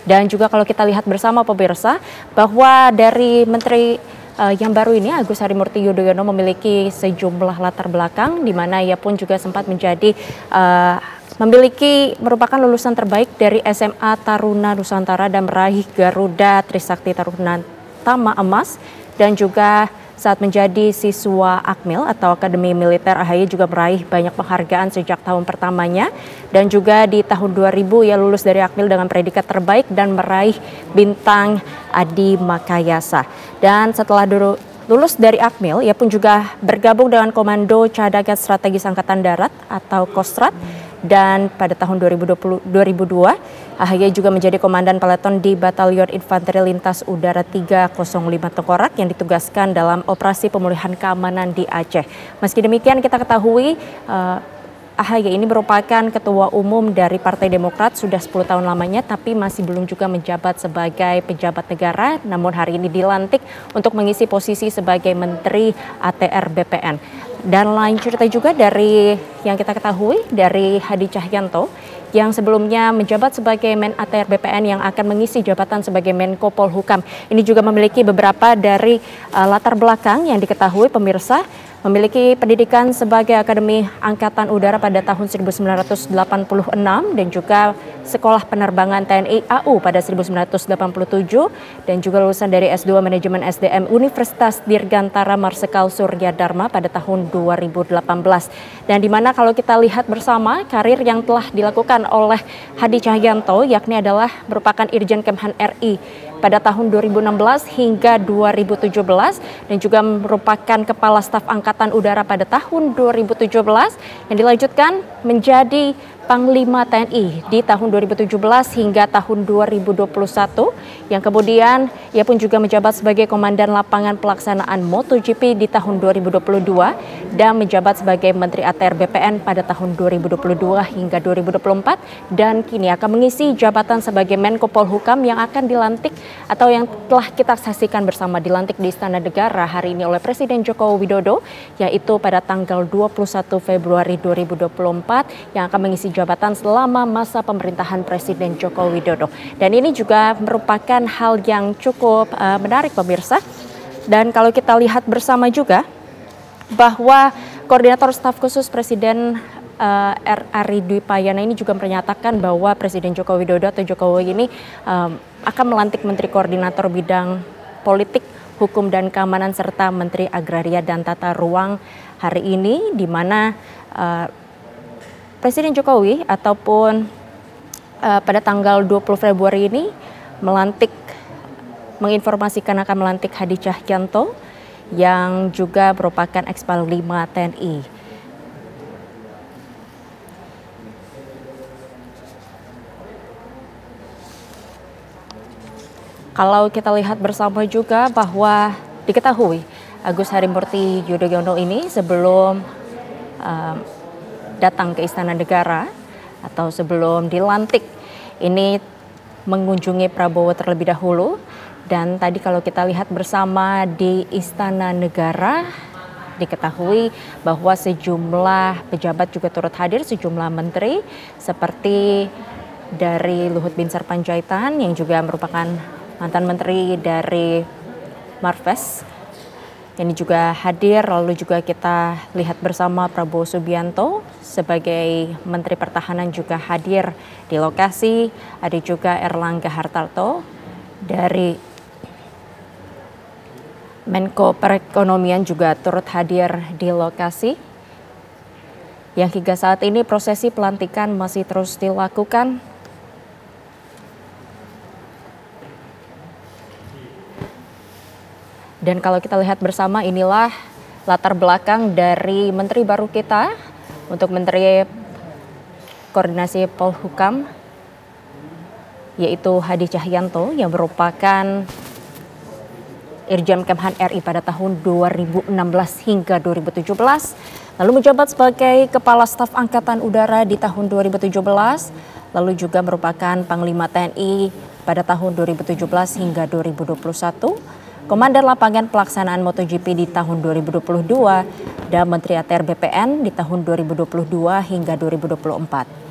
Dan juga kalau kita lihat bersama pemirsa bahwa dari Menteri yang baru ini, Agus Harimurti Yudhoyono, memiliki sejumlah latar belakang di mana ia pun juga sempat menjadi merupakan lulusan terbaik dari SMA Taruna Nusantara dan meraih Garuda Trisakti Taruna Tama Emas, dan juga saat menjadi siswa Akmil atau Akademi Militer, AHY juga meraih banyak penghargaan sejak tahun pertamanya, dan juga di tahun 2000 ia lulus dari Akmil dengan predikat terbaik dan meraih bintang Adi Makayasa. Dan setelah lulus dari Akmil, ia pun juga bergabung dengan Komando Cadangan Strategis Angkatan Darat atau Kostrat. Dan pada tahun 2002, AHY juga menjadi komandan peleton di Batalion Infanteri Lintas Udara 305 Tengkorak yang ditugaskan dalam operasi pemulihan keamanan di Aceh. Meski demikian, kita ketahui AHY ini merupakan ketua umum dari Partai Demokrat sudah 10 tahun lamanya, tapi masih belum juga menjabat sebagai pejabat negara, namun hari ini dilantik untuk mengisi posisi sebagai Menteri ATR BPN. Dan lain cerita juga dari yang kita ketahui dari Hadi Cahyanto yang sebelumnya menjabat sebagai Men ATR BPN yang akan mengisi jabatan sebagai Menko Polhukam. Ini juga memiliki beberapa dari latar belakang yang diketahui pemirsa. Memiliki pendidikan sebagai Akademi Angkatan Udara pada tahun 1986 dan juga Sekolah Penerbangan TNI AU pada 1987 dan juga lulusan dari S2 Manajemen SDM Universitas Dirgantara Marsikal Surya Dharma pada tahun 2018. Dan di mana kalau kita lihat bersama karir yang telah dilakukan oleh Hadi Cahyanto yakni adalah merupakan Irjen Kemhan RI pada tahun 2016 hingga 2017 dan juga merupakan Kepala Staf Angkatan Udara pada tahun 2017 yang dilanjutkan menjadi Panglima TNI di tahun 2017 hingga tahun 2021 yang kemudian ia pun juga menjabat sebagai Komandan Lapangan Pelaksanaan MotoGP di tahun 2022 dan menjabat sebagai Menteri ATR BPN pada tahun 2022 hingga 2024 dan kini akan mengisi jabatan sebagai Menko Polhukam yang akan dilantik atau yang telah kita saksikan bersama dilantik di Istana Negara hari ini oleh Presiden Joko Widodo, yaitu pada tanggal 21 Februari 2024 yang akan mengisi jabatan selama masa pemerintahan Presiden Joko Widodo. Dan ini juga merupakan hal yang cukup menarik pemirsa. Dan kalau kita lihat bersama juga bahwa Koordinator Staf Khusus Presiden Ari Dwi Payana ini juga menyatakan bahwa Presiden Joko Widodo atau Jokowi ini akan melantik Menteri Koordinator Bidang Politik, Hukum dan Keamanan serta Menteri Agraria dan Tata Ruang hari ini, di mana Presiden Jokowi ataupun pada tanggal 20 Februari ini menginformasikan akan melantik Hadi Cahyanto yang juga merupakan ex-Panglima TNI. Kalau kita lihat bersama juga bahwa diketahui Agus Harimurti Yudhoyono ini sebelum datang ke Istana Negara atau sebelum dilantik ini mengunjungi Prabowo terlebih dahulu. Dan tadi kalau kita lihat bersama di Istana Negara diketahui bahwa sejumlah pejabat juga turut hadir, sejumlah menteri seperti dari Luhut Binsar Panjaitan yang juga merupakan mantan menteri dari Marves. Ini juga hadir, lalu juga kita lihat bersama Prabowo Subianto sebagai Menteri Pertahanan juga hadir di lokasi. Ada juga Erlangga Hartarto dari Menko Perekonomian juga turut hadir di lokasi. Yang hingga saat ini prosesi pelantikan masih terus dilakukan. Dan kalau kita lihat bersama inilah latar belakang dari menteri baru kita untuk Menteri Koordinasi Polhukam, yaitu Hadi Cahyanto yang merupakan Irjen Kemhan RI pada tahun 2016 hingga 2017, lalu menjabat sebagai Kepala Staf Angkatan Udara di tahun 2017, lalu juga merupakan Panglima TNI pada tahun 2017 hingga 2021, Komandan Lapangan Pelaksanaan MotoGP di tahun 2022, dan Menteri ATR BPN di tahun 2022 hingga 2024.